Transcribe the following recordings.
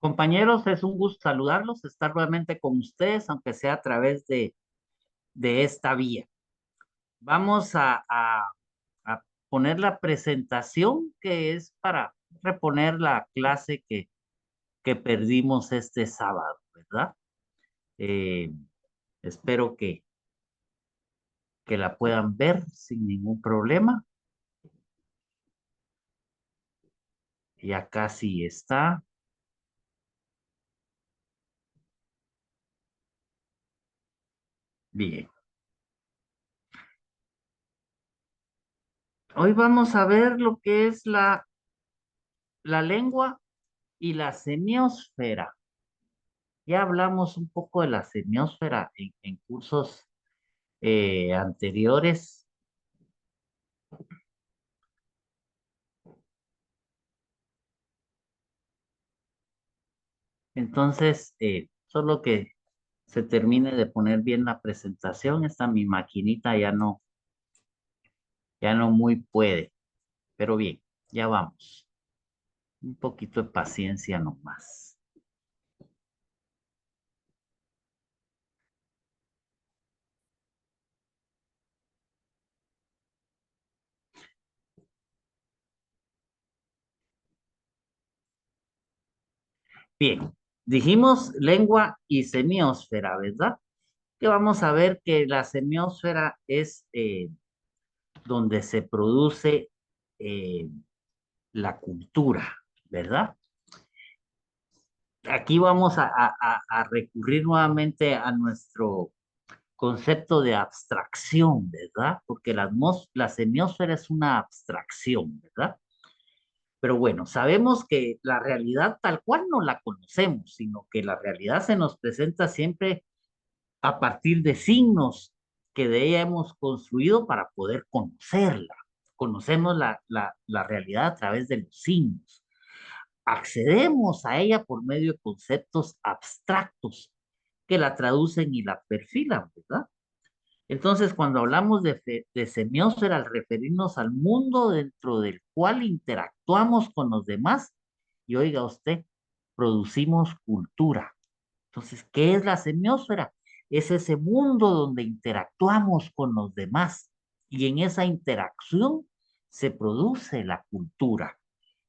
Compañeros, es un gusto saludarlos, estar nuevamente con ustedes, aunque sea a través de esta vía. Vamos a poner la presentación que es para reponer la clase que perdimos este sábado, ¿verdad? Eh, espero que la puedan ver sin ningún problema. Ya casi está. Bien. Hoy vamos a ver lo que es la lengua y la semiósfera. Ya hablamos un poco de la semiósfera en cursos anteriores. Entonces, solo que se termine de poner bien la presentación. Esta mi maquinita ya no muy puede. Pero bien, ya vamos. Un poquito de paciencia nomás. Bien, dijimos lengua y semiósfera, ¿verdad? Que vamos a ver que la semiósfera es donde se produce eh, la cultura, ¿verdad? Aquí vamos a recurrir nuevamente a nuestro concepto de abstracción, ¿verdad? Porque la semiósfera es una abstracción, ¿verdad? Pero bueno, sabemos que la realidad tal cual no la conocemos, sino que la realidad se nos presenta siempre a partir de signos que de ella hemos construido para poder conocerla. Conocemos la realidad a través de los signos. Accedemos a ella por medio de conceptos abstractos que la traducen y la perfilan, ¿verdad? Entonces, cuando hablamos de semiósfera, al referirnos al mundo dentro del cual interactuamos con los demás, y oiga usted, producimos cultura. Entonces, ¿qué es la semiósfera? Es ese mundo donde interactuamos con los demás y en esa interacción se produce la cultura.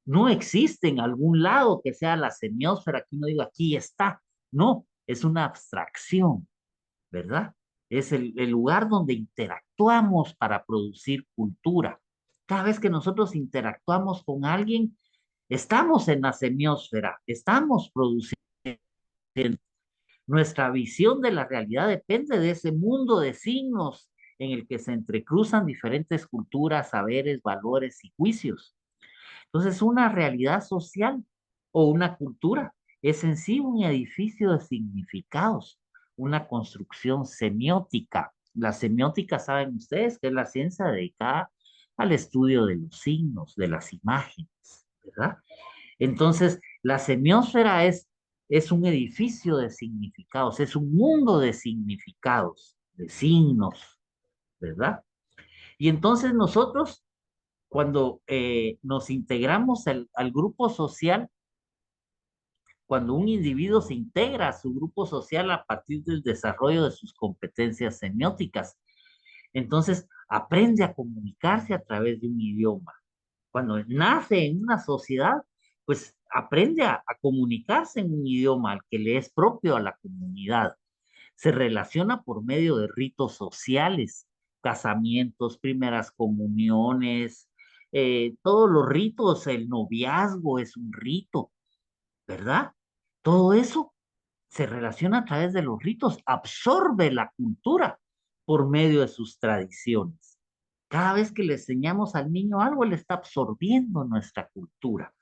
No existe en algún lado que sea la semiósfera, que uno diga, aquí está. No, es una abstracción, ¿verdad? Es el lugar donde interactuamos para producir cultura. Cada vez que nosotros interactuamos con alguien, estamos en la semiósfera, estamos produciendo. Nuestra visión de la realidad depende de ese mundo de signos en el que se entrecruzan diferentes culturas, saberes, valores y juicios. Entonces, una realidad social o una cultura es en sí un edificio de significados, una construcción semiótica. La semiótica, saben ustedes, que es la ciencia dedicada al estudio de los signos, de las imágenes, ¿verdad? Entonces, la semiósfera es un edificio de significados, es un mundo de significados, de signos, ¿verdad? Y entonces nosotros cuando nos integramos al grupo social, cuando un individuo se integra a su grupo social a partir del desarrollo de sus competencias semióticas, entonces aprende a comunicarse a través de un idioma. Cuando nace en una sociedad, pues aprende a comunicarse en un idioma al que le es propio a la comunidad. Se relaciona por medio de ritos sociales, casamientos, primeras comuniones, todos los ritos, el noviazgo es un rito, ¿verdad? Todo eso se relaciona a través de los ritos, absorbe la cultura por medio de sus tradiciones. Cada vez que le enseñamos al niño algo, él está absorbiendo nuestra cultura.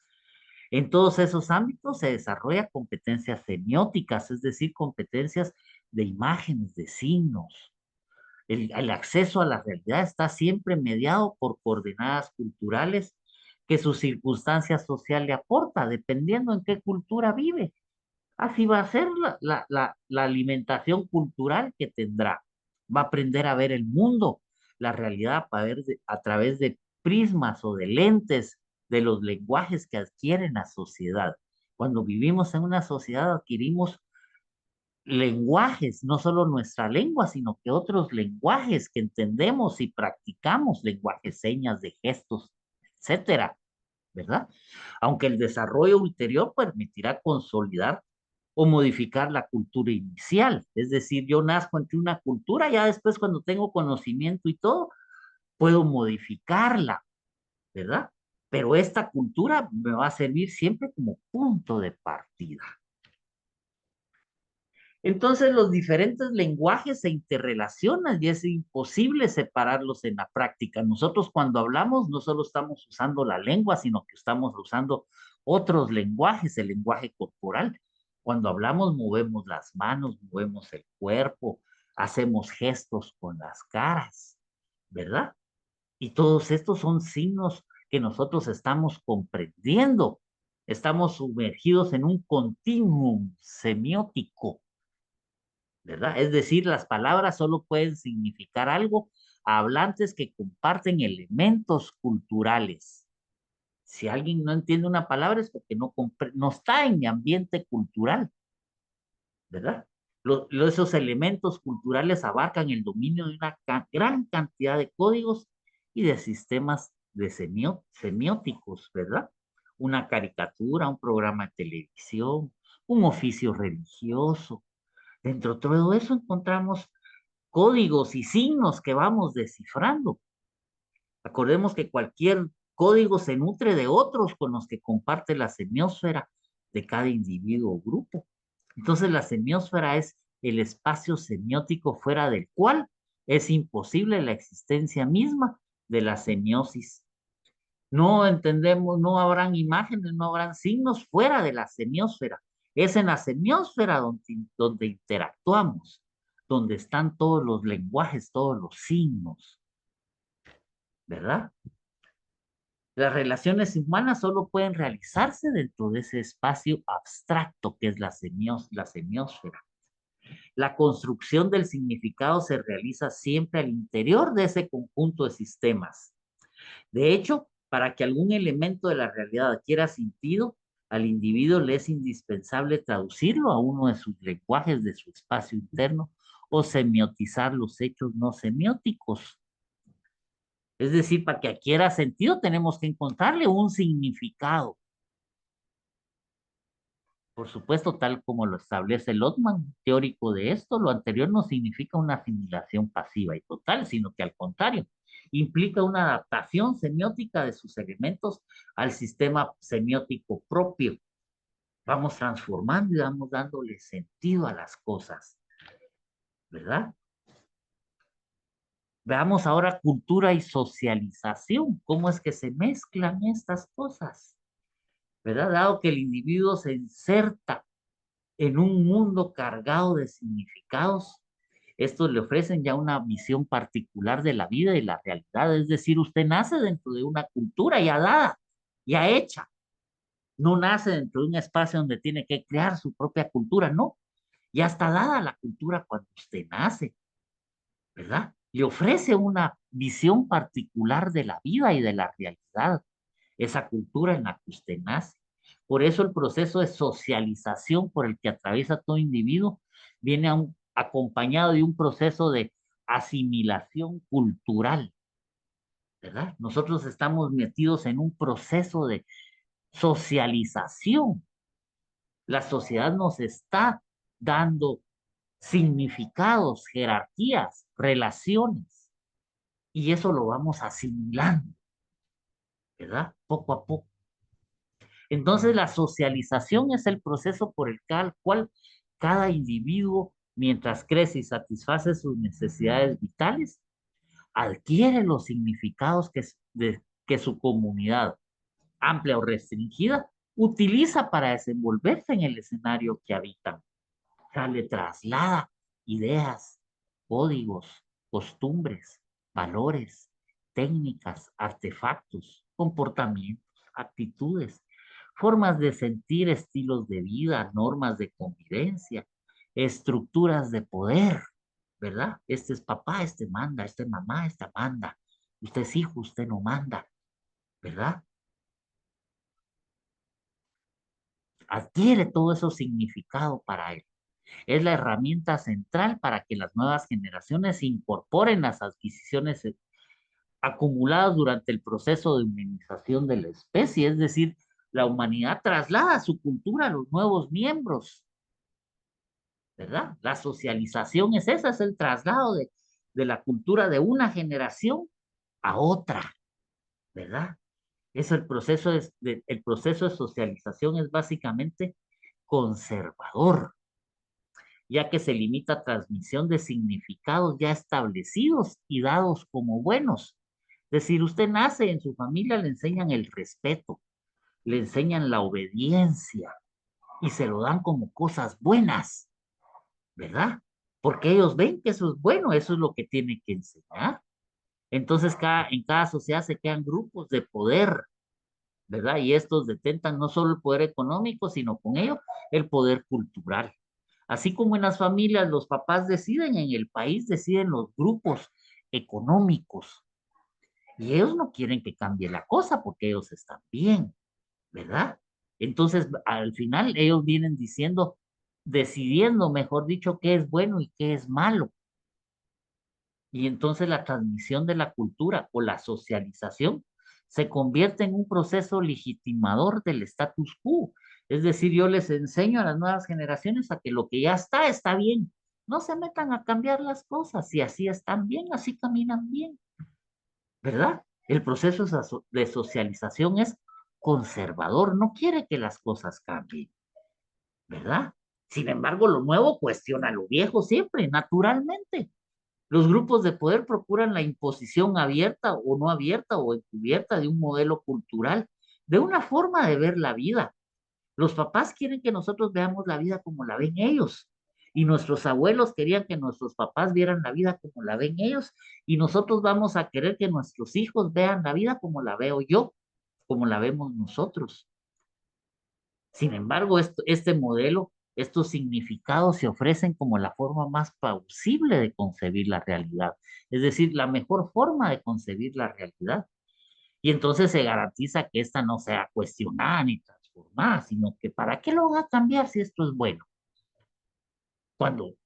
En todos esos ámbitos se desarrolla competencias semióticas, es decir, competencias de imágenes, de signos. El acceso a la realidad está siempre mediado por coordenadas culturales que su circunstancia social le aporta, dependiendo en qué cultura vive. Así va a ser la alimentación cultural que tendrá. Va a aprender a ver el mundo, la realidad a través de prismas o de lentes de los lenguajes que adquiere la sociedad. Cuando vivimos en una sociedad adquirimos lenguajes, no solo nuestra lengua, sino que otros lenguajes que entendemos y practicamos, lenguajes, señas, de gestos, etcétera, ¿verdad? Aunque el desarrollo ulterior permitirá consolidar o modificar la cultura inicial. Es decir, yo nazco entre una cultura, ya después cuando tengo conocimiento y todo, puedo modificarla, ¿verdad? Pero esta cultura me va a servir siempre como punto de partida. Entonces los diferentes lenguajes se interrelacionan y es imposible separarlos en la práctica. Nosotros cuando hablamos no solo estamos usando la lengua, sino que estamos usando otros lenguajes, el lenguaje corporal. Cuando hablamos movemos las manos, movemos el cuerpo, hacemos gestos con las caras, ¿verdad? Y todos estos son signos que nosotros estamos comprendiendo. Estamos sumergidos en un continuum semiótico, ¿verdad? Es decir, las palabras solo pueden significar algo a hablantes que comparten elementos culturales. Si alguien no entiende una palabra es porque no está en mi ambiente cultural, ¿verdad? Esos elementos culturales abarcan el dominio de una gran cantidad de códigos y de sistemas de semióticos, ¿verdad? Una caricatura, un programa de televisión, un oficio religioso. Dentro de todo eso encontramos códigos y signos que vamos descifrando. Acordemos que cualquier código se nutre de otros con los que comparte la semiósfera de cada individuo o grupo. Entonces la semiósfera es el espacio semiótico fuera del cual es imposible la existencia misma de la semiosis. No entendemos, no habrán imágenes, no habrán signos fuera de la semiósfera. Es en la semiósfera donde interactuamos, donde están todos los lenguajes, todos los signos, ¿verdad? Las relaciones humanas solo pueden realizarse dentro de ese espacio abstracto que es la semiósfera. La construcción del significado se realiza siempre al interior de ese conjunto de sistemas. De hecho, para que algún elemento de la realidad adquiera sentido, al individuo le es indispensable traducirlo a uno de sus lenguajes de su espacio interno o semiotizar los hechos no semióticos. Es decir, para que adquiera sentido tenemos que encontrarle un significado. Por supuesto, tal como lo establece Lotman, teórico de esto, lo anterior no significa una asimilación pasiva y total, sino que al contrario, implica una adaptación semiótica de sus elementos al sistema semiótico propio. Vamos transformando y vamos dándole sentido a las cosas, ¿verdad? Veamos ahora cultura y socialización, cómo es que se mezclan estas cosas, ¿verdad? Dado que el individuo se inserta en un mundo cargado de significados, estos le ofrecen ya una visión particular de la vida y la realidad. Es decir, usted nace dentro de una cultura ya dada, ya hecha. No nace dentro de un espacio donde tiene que crear su propia cultura, no. Ya está dada la cultura cuando usted nace, ¿verdad? Le ofrece una visión particular de la vida y de la realidad, esa cultura en la que usted nace. Por eso el proceso de socialización por el que atraviesa todo individuo viene acompañado de un proceso de asimilación cultural, ¿verdad? Nosotros estamos metidos en un proceso de socialización. La sociedad nos está dando significados, jerarquías, relaciones, y eso lo vamos asimilando, ¿verdad? Poco a poco. Entonces, la socialización es el proceso por el cual cada individuo, mientras crece y satisface sus necesidades vitales, adquiere los significados que su comunidad, amplia o restringida, utiliza para desenvolverse en el escenario que habitan. O sea, le traslada ideas, códigos, costumbres, valores, técnicas, artefactos, comportamientos, actitudes, formas de sentir, estilos de vida, normas de convivencia, estructuras de poder, ¿verdad? Este es papá, este manda, este es mamá, esta manda. Usted es hijo, usted no manda, ¿verdad? adquiere todo eso significado para él. Es la herramienta central para que las nuevas generaciones incorporen las adquisiciones acumuladas durante el proceso de humanización de la especie, es decir, la humanidad traslada su cultura a los nuevos miembros, ¿verdad? La socialización es esa, es el traslado de la cultura de una generación a otra, ¿verdad? Eso el proceso de socialización es básicamente conservador, ya que se limita a transmisión de significados ya establecidos y dados como buenos. Es decir, usted nace en su familia, le enseñan el respeto, le enseñan la obediencia y se lo dan como cosas buenas, ¿verdad? Porque ellos ven que eso es bueno, eso es lo que tiene que enseñar. Entonces, en cada sociedad se crean grupos de poder, ¿verdad? Y estos detentan no solo el poder económico, sino con ello el poder cultural. Así como en las familias los papás deciden, en el país deciden los grupos económicos. Y ellos no quieren que cambie la cosa porque ellos están bien, ¿verdad? Entonces, al final ellos vienen diciendo, decidiendo, mejor dicho, qué es bueno y qué es malo. Y entonces la transmisión de la cultura o la socialización se convierte en un proceso legitimador del status quo. Es decir, yo les enseño a las nuevas generaciones a que lo que ya está bien. No se metan a cambiar las cosas. Si así están bien, así caminan bien, ¿verdad? El proceso de socialización es conservador, no quiere que las cosas cambien, ¿verdad? Sin embargo, lo nuevo cuestiona lo viejo siempre, naturalmente. Los grupos de poder procuran la imposición abierta o no abierta o encubierta de un modelo cultural, de una forma de ver la vida. Los papás quieren que nosotros veamos la vida como la ven ellos. Y nuestros abuelos querían que nuestros papás vieran la vida como la ven ellos. Y nosotros vamos a querer que nuestros hijos vean la vida como la veo yo, como la vemos nosotros. Sin embargo, este modelo, estos significados se ofrecen como la forma más plausible de concebir la realidad, es decir, la mejor forma de concebir la realidad. Y entonces se garantiza que esta no sea cuestionada ni transformada, sino que ¿para qué lo van a cambiar si esto es bueno?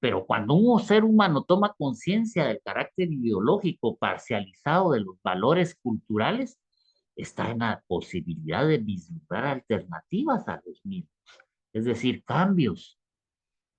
Pero cuando un ser humano toma conciencia del carácter ideológico parcializado de los valores culturales, está en la posibilidad de vislumbrar alternativas a los mismos, es decir, cambios.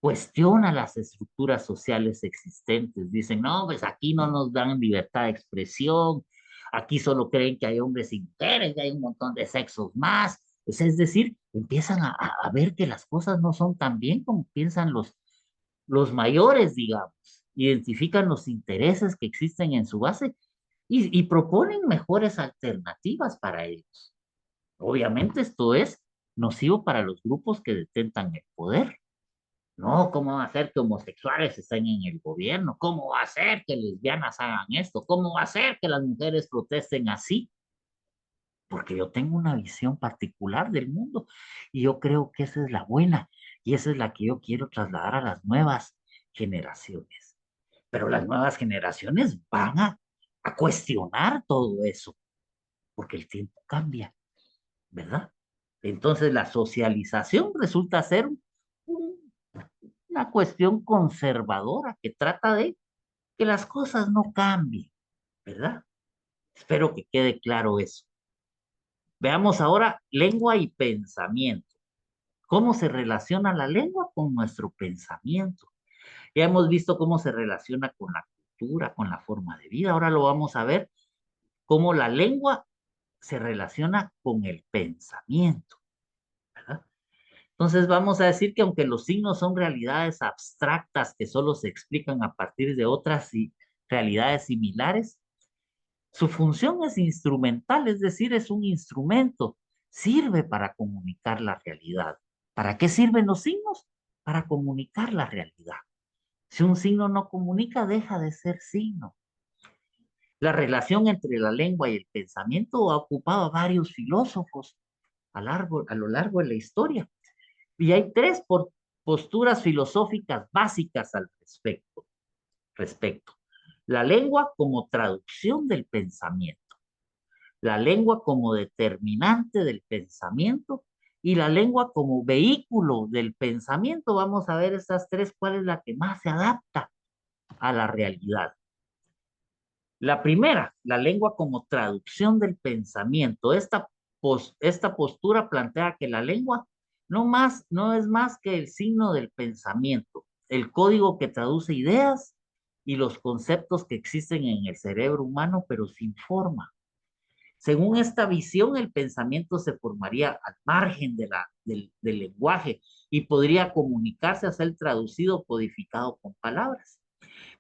Cuestiona las estructuras sociales existentes. Dicen, no, pues aquí no nos dan libertad de expresión, aquí solo creen que hay hombres y mujeres, que hay un montón de sexos más. Pues, es decir, empiezan a ver que las cosas no son tan bien como piensan los mayores, digamos. Identifican los intereses que existen en su base y proponen mejores alternativas para ellos. Obviamente esto es nocivo para los grupos que detentan el poder. No, ¿cómo va a ser que homosexuales estén en el gobierno? ¿Cómo va a ser que lesbianas hagan esto? ¿Cómo va a ser que las mujeres protesten así? Porque yo tengo una visión particular del mundo y yo creo que esa es la buena y esa es la que yo quiero trasladar a las nuevas generaciones. Pero las nuevas generaciones van a cuestionar todo eso porque el tiempo cambia, ¿verdad? Entonces la socialización resulta ser un- una cuestión conservadora que trata de que las cosas no cambien, ¿verdad? Espero que quede claro eso. Veamos ahora lengua y pensamiento. ¿Cómo se relaciona la lengua con nuestro pensamiento? Ya hemos visto cómo se relaciona con la cultura, con la forma de vida. Ahora lo vamos a ver cómo la lengua se relaciona con el pensamiento, ¿verdad? Entonces vamos a decir que aunque los signos son realidades abstractas que solo se explican a partir de otras realidades similares, su función es instrumental, es decir, es un instrumento, sirve para comunicar la realidad. ¿Para qué sirven los signos? Para comunicar la realidad. Si un signo no comunica, deja de ser signo. La relación entre la lengua y el pensamiento ha ocupado a varios filósofos a lo largo de la historia. Y hay tres posturas filosóficas básicas al respecto. La lengua como traducción del pensamiento, la lengua como determinante del pensamiento y la lengua como vehículo del pensamiento. Vamos a ver estas tres, cuál es la que más se adapta a la realidad. La primera, la lengua como traducción del pensamiento. Esta postura plantea que la lengua no es más que el signo del pensamiento, el código que traduce ideas y los conceptos que existen en el cerebro humano, pero sin forma. Según esta visión, el pensamiento se formaría al margen del lenguaje y podría comunicarse a ser traducido o codificado con palabras.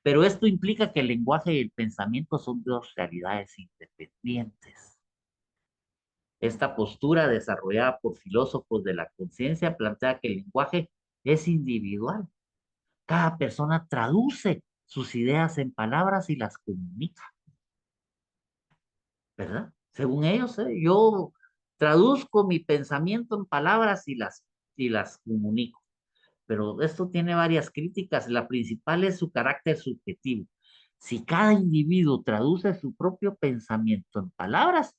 Pero esto implica que el lenguaje y el pensamiento son dos realidades independientes. Esta postura, desarrollada por filósofos de la conciencia, plantea que el lenguaje es individual. Cada persona traduce sus ideas en palabras y las comunica, ¿verdad? Según ellos, yo traduzco mi pensamiento en palabras y las comunico. Pero esto tiene varias críticas. La principal es su carácter subjetivo. Si cada individuo traduce su propio pensamiento en palabras,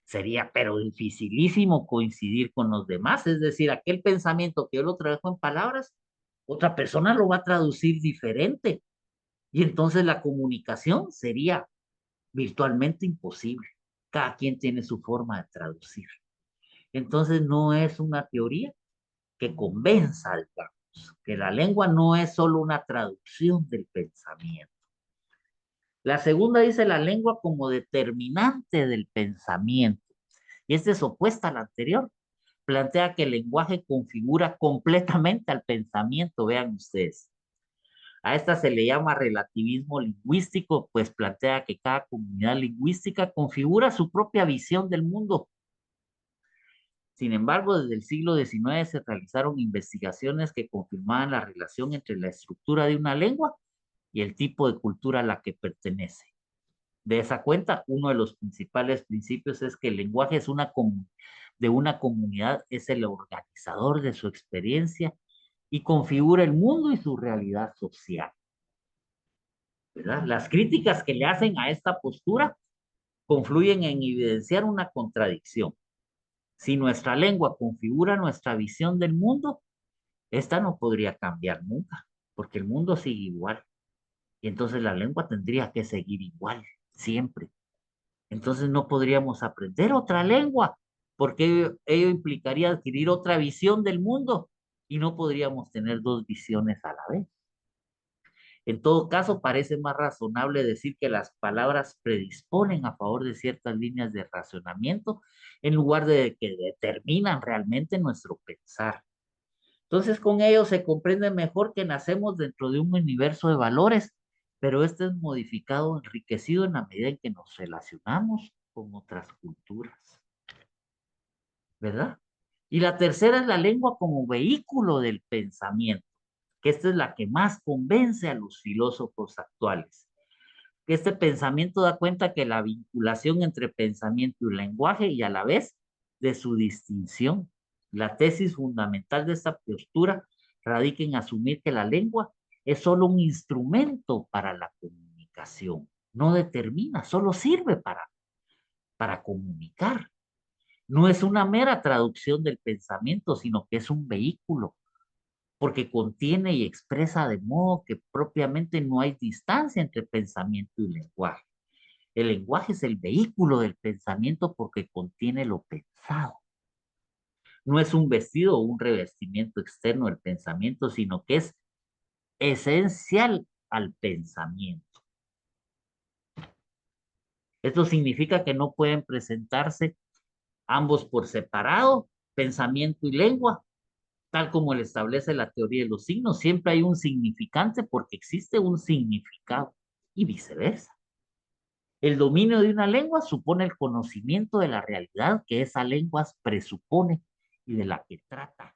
sería pero dificilísimo coincidir con los demás. Es decir, aquel pensamiento que yo lo trabajo en palabras, otra persona lo va a traducir diferente. Y entonces la comunicación sería virtualmente imposible. Cada quien tiene su forma de traducir. Entonces no es una teoría que convenza, digamos, que la lengua no es solo una traducción del pensamiento. La segunda dice la lengua como determinante del pensamiento. Y esta es opuesta a la anterior. Plantea que el lenguaje configura completamente al pensamiento, vean ustedes. A esta se le llama relativismo lingüístico, pues plantea que cada comunidad lingüística configura su propia visión del mundo. Sin embargo, desde el siglo XIX se realizaron investigaciones que confirmaban la relación entre la estructura de una lengua y el tipo de cultura a la que pertenece. De esa cuenta, uno de los principales principios es que el lenguaje de una comunidad es el organizador de su experiencia y configura el mundo y su realidad social, ¿verdad? Las críticas que le hacen a esta postura confluyen en evidenciar una contradicción. Si nuestra lengua configura nuestra visión del mundo, esta no podría cambiar nunca, porque el mundo sigue igual. Y entonces la lengua tendría que seguir igual, siempre. Entonces no podríamos aprender otra lengua, porque ello implicaría adquirir otra visión del mundo y no podríamos tener dos visiones a la vez. En todo caso, parece más razonable decir que las palabras predisponen a favor de ciertas líneas de razonamiento en lugar de que determinan realmente nuestro pensar. Entonces, con ello se comprende mejor que nacemos dentro de un universo de valores, pero este es modificado, enriquecido en la medida en que nos relacionamos con otras culturas, ¿verdad? Y la tercera es la lengua como vehículo del pensamiento, que esta es la que más convence a los filósofos actuales. Que este pensamiento da cuenta que la vinculación entre pensamiento y lenguaje y a la vez de su distinción. La tesis fundamental de esta postura radica en asumir que la lengua es solo un instrumento para la comunicación, no determina, solo sirve para comunicar. No es una mera traducción del pensamiento, sino que es un vehículo, porque contiene y expresa de modo que propiamente no hay distancia entre pensamiento y lenguaje. El lenguaje es el vehículo del pensamiento porque contiene lo pensado. No es un vestido o un revestimiento externo del pensamiento, sino que es esencial al pensamiento. Esto significa que no pueden presentarse ambos por separado, pensamiento y lengua, tal como lo establece la teoría de los signos. Siempre hay un significante porque existe un significado y viceversa. El dominio de una lengua supone el conocimiento de la realidad que esa lengua presupone y de la que trata.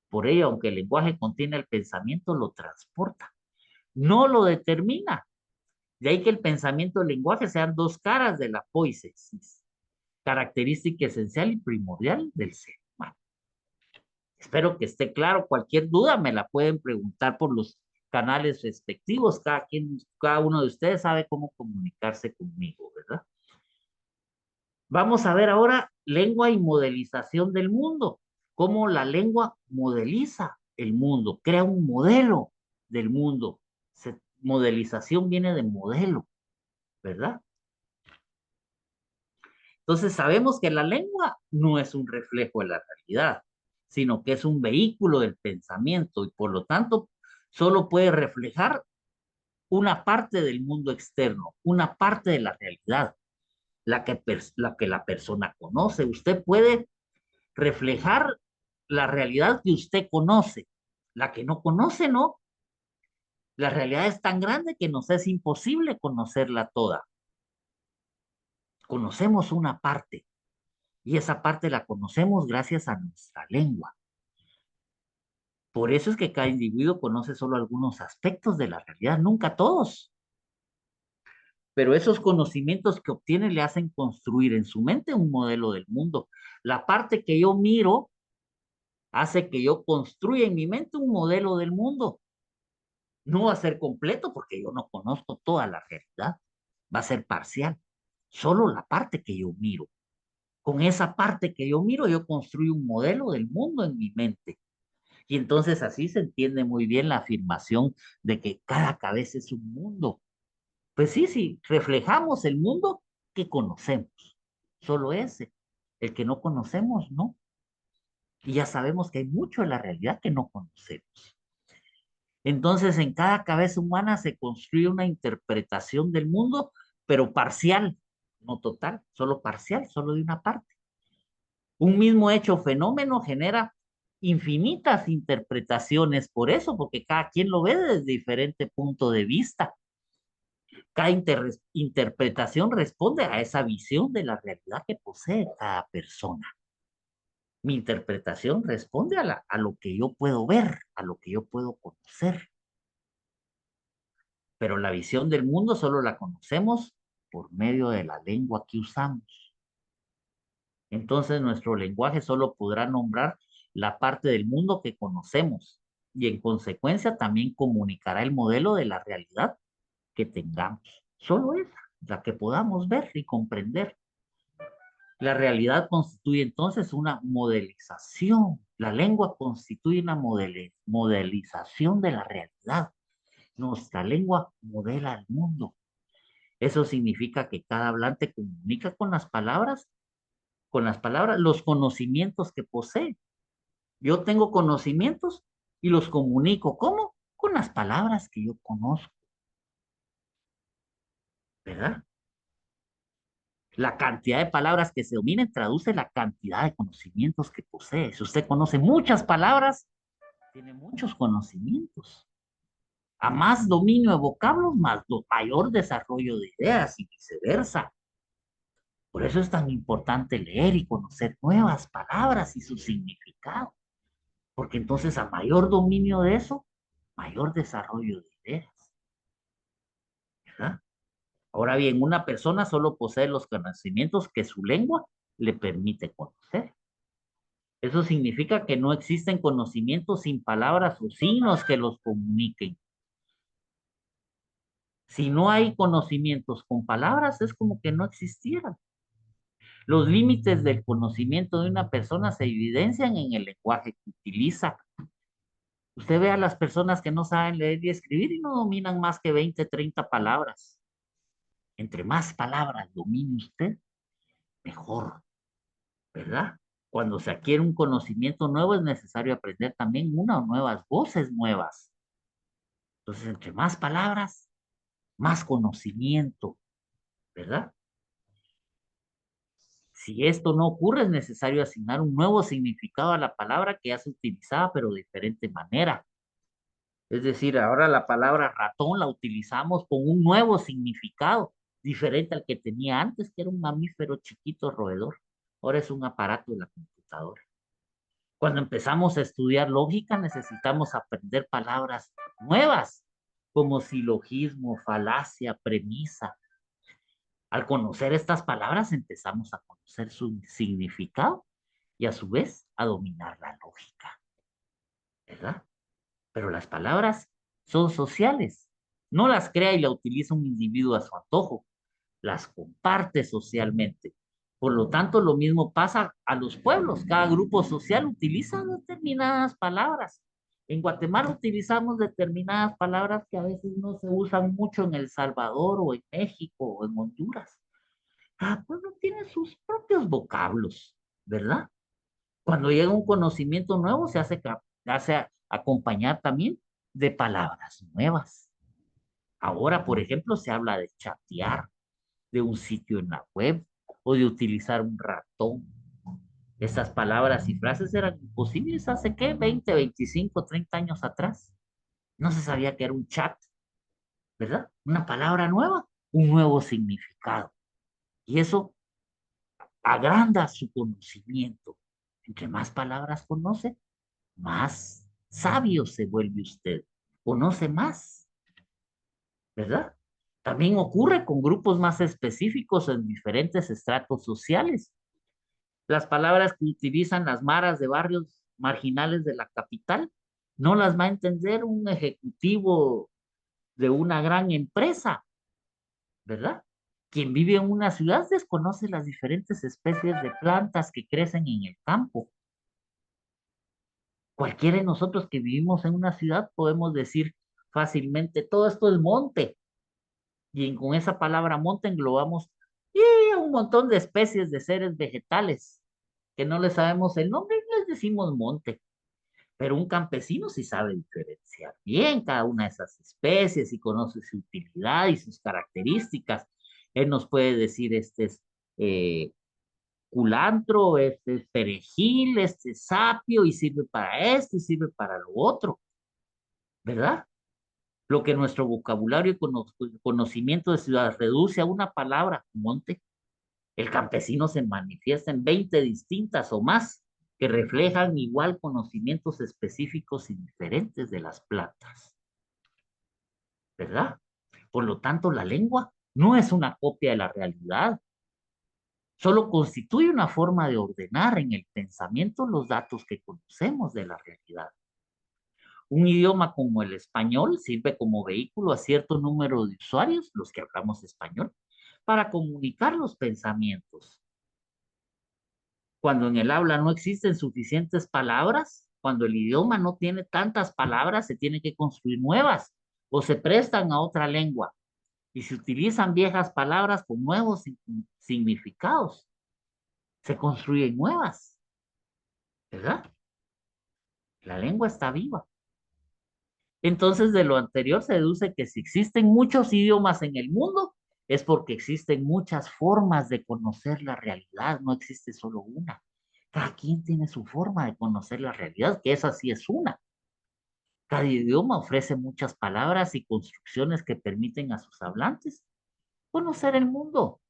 Por ello, aunque el lenguaje contiene el pensamiento, lo transporta, no lo determina. De ahí que el pensamiento y el lenguaje sean dos caras de la poiesis, característica esencial y primordial del ser humano. Espero que esté claro. Cualquier duda me la pueden preguntar por los canales respectivos. Cada uno de ustedes sabe cómo comunicarse conmigo, ¿verdad? Vamos a ver ahora lengua y modelización del mundo. cómo la lengua modeliza el mundo, crea un modelo del mundo. Modelización viene de modelo, ¿verdad? Entonces sabemos que la lengua no es un reflejo de la realidad, sino que es un vehículo del pensamiento y por lo tanto solo puede reflejar una parte del mundo externo, una parte de la realidad, la que la persona conoce. Usted puede reflejar la realidad que usted conoce, la que no conoce, no. La realidad es tan grande que nos es imposible conocerla toda. Conocemos una parte y esa parte la conocemos gracias a nuestra lengua. Por eso es que cada individuo conoce solo algunos aspectos de la realidad, nunca todos. Pero esos conocimientos que obtiene le hacen construir en su mente un modelo del mundo. La parte que yo miro hace que yo construya en mi mente un modelo del mundo. No va a ser completo porque yo no conozco toda la realidad. Va a ser parcial. Solo la parte que yo miro. Con esa parte que yo miro, yo construyo un modelo del mundo en mi mente. Y entonces así se entiende muy bien la afirmación de que cada cabeza es un mundo. Pues sí, sí, reflejamos el mundo que conocemos. Solo ese. El que no conocemos, no. Y ya sabemos que hay mucho de la realidad que no conocemos. Entonces, en cada cabeza humana se construye una interpretación del mundo, pero parcial, no total, solo parcial, solo de una parte. Un mismo hecho o fenómeno genera infinitas interpretaciones por eso, porque cada quien lo ve desde diferente punto de vista. Cada interpretación responde a esa visión de la realidad que posee cada persona. Mi interpretación responde a lo que yo puedo ver, a lo que yo puedo conocer. Pero la visión del mundo solo la conocemos por medio de la lengua que usamos. Entonces nuestro lenguaje solo podrá nombrar la parte del mundo que conocemos y en consecuencia también comunicará el modelo de la realidad que tengamos. Solo esa, la que podamos ver y comprender. La realidad constituye entonces una modelización. La lengua constituye una modelización de la realidad. Nuestra lengua modela el mundo. Eso significa que cada hablante comunica con las palabras, los conocimientos que posee. Yo tengo conocimientos y los comunico. ¿Cómo? Con las palabras que yo conozco, ¿verdad? La cantidad de palabras que se dominen traduce la cantidad de conocimientos que posee. Si usted conoce muchas palabras, tiene muchos conocimientos. A más dominio de vocablos, mayor desarrollo de ideas y viceversa. Por eso es tan importante leer y conocer nuevas palabras y su significado, porque entonces a mayor dominio de eso, mayor desarrollo de ideas, ¿verdad? Ahora bien, una persona solo posee los conocimientos que su lengua le permite conocer. Eso significa que no existen conocimientos sin palabras o signos que los comuniquen. Si no hay conocimientos con palabras, es como que no existieran. Los límites del conocimiento de una persona se evidencian en el lenguaje que utiliza. Usted ve a las personas que no saben leer y escribir y no dominan más que 20, 30 palabras. Entre más palabras domine usted, mejor, ¿verdad? Cuando se adquiere un conocimiento nuevo es necesario aprender también una o nuevas voces nuevas. Entonces, entre más palabras, más conocimiento, ¿verdad? Si esto no ocurre, es necesario asignar un nuevo significado a la palabra que ya se utilizaba, pero de diferente manera. Es decir, ahora la palabra ratón la utilizamos con un nuevo significado, diferente al que tenía antes, que era un mamífero chiquito roedor. Ahora es un aparato de la computadora. Cuando empezamos a estudiar lógica, necesitamos aprender palabras nuevas, como silogismo, falacia, premisa. Al conocer estas palabras, empezamos a conocer su significado y a su vez a dominar la lógica, ¿verdad? Pero las palabras son sociales. No las crea y la utiliza un individuo a su antojo. Las comparte socialmente. Por lo tanto, lo mismo pasa a los pueblos. Cada grupo social utiliza determinadas palabras. En Guatemala utilizamos determinadas palabras que a veces no se usan mucho en El Salvador o en México o en Honduras. Cada pueblo tiene sus propios vocablos, ¿verdad? Cuando llega un conocimiento nuevo, se hace acompañar también de palabras nuevas. Ahora, por ejemplo, se habla de chatear, de un sitio en la web o de utilizar un ratón. Esas palabras y frases eran imposibles hace, ¿qué? 20, 25, 30 años atrás. No se sabía que era un chat, ¿verdad? Una palabra nueva, un nuevo significado. Y eso agranda su conocimiento. Entre más palabras conoce, más sabio se vuelve usted. Conoce más, ¿verdad? También ocurre con grupos más específicos en diferentes estratos sociales. Las palabras que utilizan las maras de barrios marginales de la capital no las va a entender un ejecutivo de una gran empresa, ¿verdad? Quien vive en una ciudad desconoce las diferentes especies de plantas que crecen en el campo. Cualquiera de nosotros que vivimos en una ciudad podemos decir fácilmente, todo esto es monte, y con esa palabra monte englobamos un montón de especies de seres vegetales que no les sabemos el nombre y les decimos monte. Pero un campesino sí sabe diferenciar bien cada una de esas especies y conoce su utilidad y sus características. Él nos puede decir, este es eh, culantro, este es perejil, este es sapio y sirve para esto y sirve para lo otro, ¿verdad? Lo que nuestro vocabulario y conocimiento de ciudad reduce a una palabra, monte, el campesino se manifiesta en 20 distintas o más que reflejan igual conocimientos específicos y diferentes de las plantas, ¿verdad? Por lo tanto, la lengua no es una copia de la realidad, solo constituye una forma de ordenar en el pensamiento los datos que conocemos de la realidad. Un idioma como el español sirve como vehículo a cierto número de usuarios, los que hablamos español, para comunicar los pensamientos. Cuando en el habla no existen suficientes palabras, cuando el idioma no tiene tantas palabras, se tiene que construir nuevas o se prestan a otra lengua y se utilizan viejas palabras con nuevos significados. Se construyen nuevas, ¿verdad? La lengua está viva. Entonces, de lo anterior se deduce que si existen muchos idiomas en el mundo, es porque existen muchas formas de conocer la realidad, no existe solo una. Cada quien tiene su forma de conocer la realidad, que esa sí es una. Cada idioma ofrece muchas palabras y construcciones que permiten a sus hablantes conocer el mundo.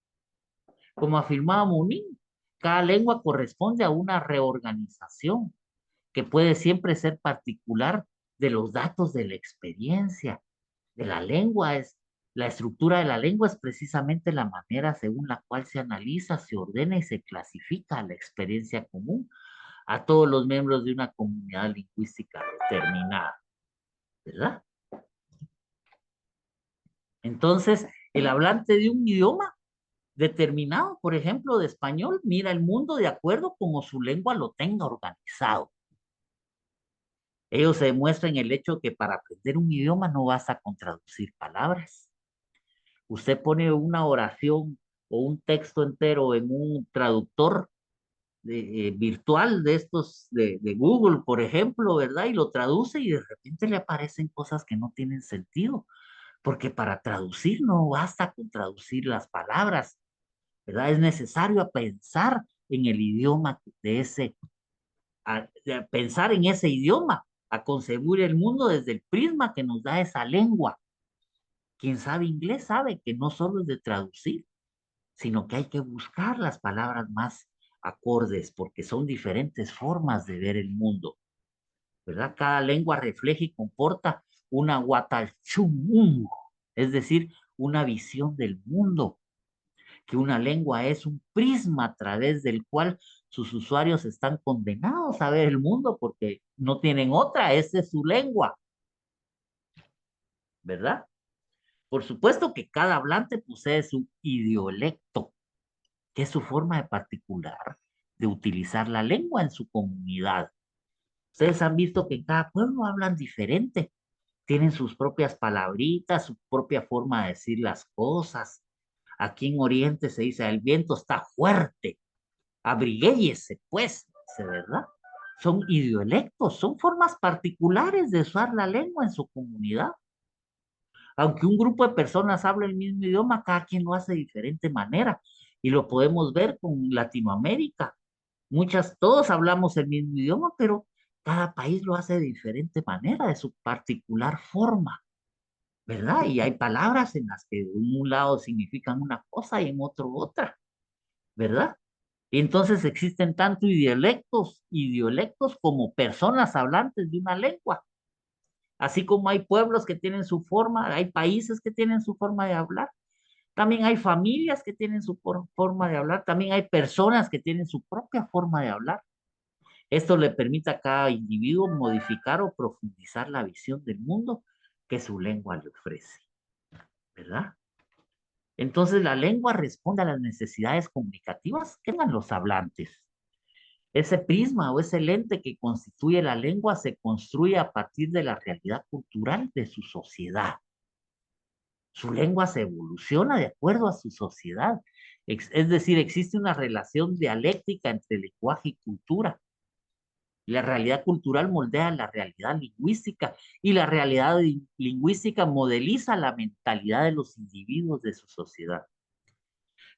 Como afirmaba Munin, cada lengua corresponde a una reorganización que puede siempre ser particular de los datos de la experiencia de la lengua. La estructura de la lengua es precisamente la manera según la cual se analiza, se ordena y se clasifica la experiencia común a todos los miembros de una comunidad lingüística determinada, ¿verdad? Entonces, el hablante de un idioma determinado, por ejemplo, de español, mira el mundo de acuerdo como su lengua lo tenga organizado. Ello se demuestra en el hecho que para aprender un idioma no basta con traducir palabras. Usted pone una oración o un texto entero en un traductor virtual de estos de Google, por ejemplo, ¿verdad? Y lo traduce y de repente le aparecen cosas que no tienen sentido, porque para traducir no basta con traducir las palabras, ¿verdad? Es necesario pensar en el idioma de ese, a pensar en ese idioma, a concebir el mundo desde el prisma que nos da esa lengua. Quien sabe inglés sabe que no solo es de traducir, sino que hay que buscar las palabras más acordes, porque son diferentes formas de ver el mundo, ¿verdad? Cada lengua refleja y comporta una guatachumum, es decir, una visión del mundo, que una lengua es un prisma a través del cual sus usuarios están condenados a ver el mundo porque no tienen otra, esa es su lengua, ¿verdad? Por supuesto que cada hablante posee su idiolecto, que es su forma de particular de utilizar la lengua en su comunidad. Ustedes han visto que en cada pueblo hablan diferente, tienen sus propias palabritas, su propia forma de decir las cosas. Aquí en Oriente se dice, el viento está fuerte, abriguéllese, pues, dice, ¿verdad? Son idiolectos, son formas particulares de usar la lengua en su comunidad. Aunque un grupo de personas habla el mismo idioma, cada quien lo hace de diferente manera. Y lo podemos ver con Latinoamérica. Todos hablamos el mismo idioma, pero cada país lo hace de diferente manera, de su particular forma, ¿verdad? Y hay palabras en las que en un lado significan una cosa y en otro otra, ¿verdad? Y entonces existen tanto idiolectos como personas hablantes de una lengua. Así como hay pueblos que tienen su forma, hay países que tienen su forma de hablar, también hay familias que tienen su forma de hablar, también hay personas que tienen su propia forma de hablar. Esto le permite a cada individuo modificar o profundizar la visión del mundo que su lengua le ofrece, ¿verdad? Entonces la lengua responde a las necesidades comunicativas que tengan los hablantes. Ese prisma o ese lente que constituye la lengua se construye a partir de la realidad cultural de su sociedad. Su lengua se evoluciona de acuerdo a su sociedad. Es decir, existe una relación dialéctica entre lenguaje y cultura. La realidad cultural moldea la realidad lingüística y la realidad lingüística modeliza la mentalidad de los individuos de su sociedad.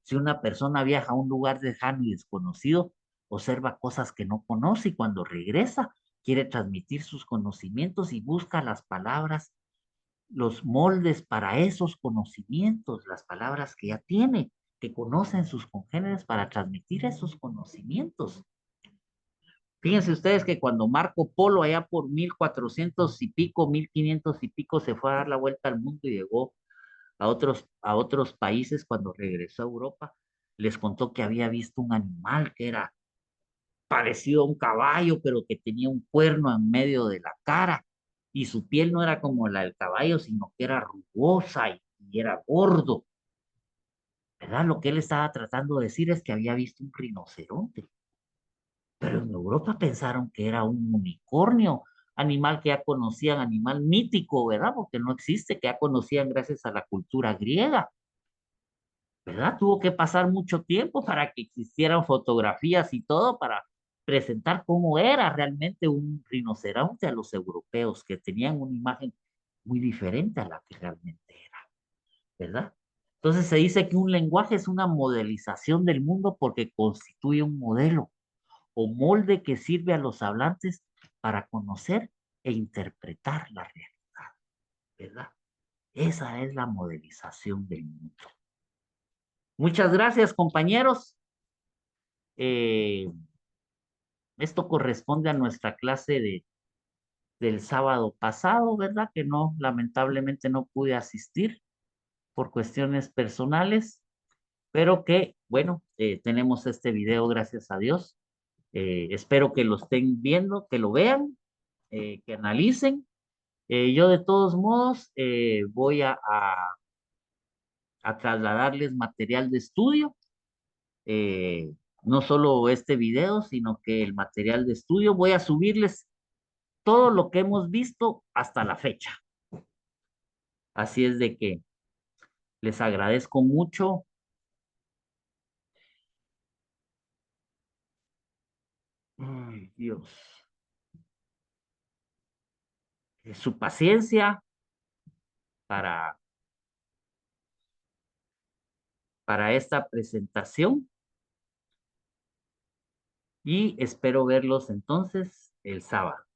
Si una persona viaja a un lugar lejano y desconocido, observa cosas que no conoce y cuando regresa quiere transmitir sus conocimientos y busca las palabras, los moldes para esos conocimientos, las palabras que ya tiene, que conocen sus congéneres para transmitir esos conocimientos. Fíjense ustedes que cuando Marco Polo, allá por 1400 y pico, 1500 y pico, se fue a dar la vuelta al mundo y llegó a otros países, cuando regresó a Europa, les contó que había visto un animal que era parecido a un caballo, pero que tenía un cuerno en medio de la cara, y su piel no era como la del caballo, sino que era rugosa y era gordo, ¿verdad? Lo que él estaba tratando de decir es que había visto un rinoceronte. Pero en Europa pensaron que era un unicornio, animal que ya conocían, animal mítico, ¿verdad? Porque no existe, que ya conocían gracias a la cultura griega, ¿verdad? Tuvo que pasar mucho tiempo para que existieran fotografías y todo para presentar cómo era realmente un rinoceronte a los europeos, que tenían una imagen muy diferente a la que realmente era, ¿verdad? Entonces se dice que un lenguaje es una modelización del mundo porque constituye un modelo o molde que sirve a los hablantes para conocer e interpretar la realidad, ¿verdad? Esa es la modelización del mundo. Muchas gracias, compañeros. Eh, Esto corresponde a nuestra clase del sábado pasado, ¿verdad? Que no, lamentablemente no pude asistir por cuestiones personales, pero que, bueno, tenemos este video, gracias a Dios. Espero que lo estén viendo, que lo vean, que analicen. Yo de todos modos voy a trasladarles material de estudio, eh, no solo este video, sino que el material de estudio, voy a subirles todo lo que hemos visto hasta la fecha. Así es de que les agradezco mucho. Ay, Dios, su paciencia para, para esta presentación y espero verlos entonces el sábado.